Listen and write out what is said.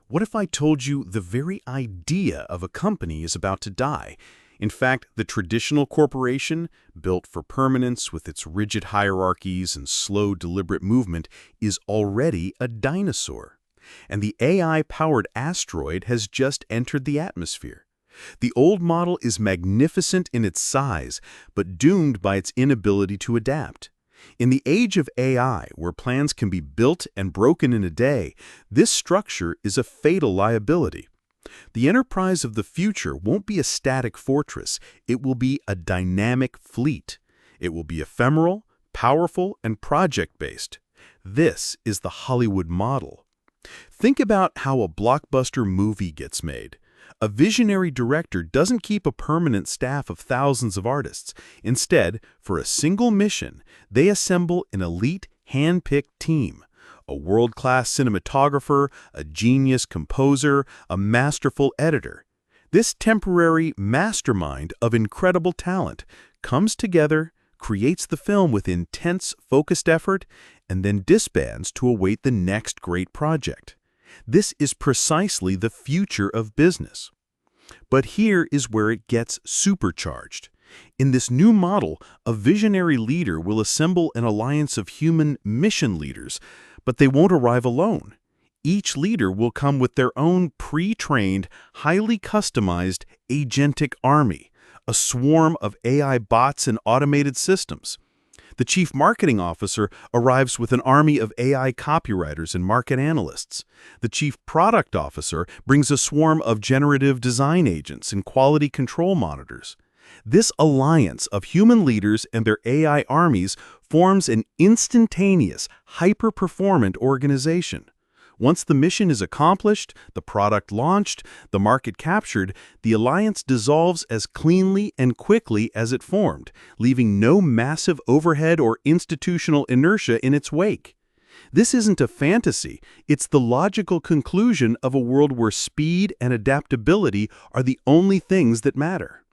What if I told you the very idea of a company is about to die? In fact, the traditional corporation, built for permanence with its rigid hierarchies and slow, deliberate movement, is already a dinosaur. And the AI-powered asteroid has just entered the atmosphere. The old model is magnificent in its size, but doomed by its inability to adapt. In the age of AI, where plans can be built and broken in a day, this structure is a fatal liability. The enterprise of the future won't be a static fortress, it will be a dynamic fleet. It will be ephemeral, powerful, and project-based. This is the Hollywood model. Think about how a blockbuster movie gets made. A visionary director doesn't keep a permanent staff of thousands of artists. Instead, for a single mission, they assemble an elite, hand-picked team. A world-class cinematographer, a genius composer, a masterful editor. This temporary mastermind of incredible talent comes together, creates the film with intense, focused effort, and then disbands to await the next great project. This is precisely the future of business. But here is where it gets supercharged. In this new model, a visionary leader will assemble an alliance of human mission leaders, but they won't arrive alone. Each leader will come with their own pre-trained, highly customized agentic army, a swarm of AI bots and automated systems. The chief marketing officer arrives with an army of AI copywriters and market analysts. The chief product officer brings a swarm of generative design agents and quality control monitors. This alliance of human leaders and their AI armies forms an instantaneous, hyper-performant organization. Once the mission is accomplished, the product launched, the market captured, the alliance dissolves as cleanly and quickly as it formed, leaving no massive overhead or institutional inertia in its wake. This isn't a fantasy, it's the logical conclusion of a world where speed and adaptability are the only things that matter.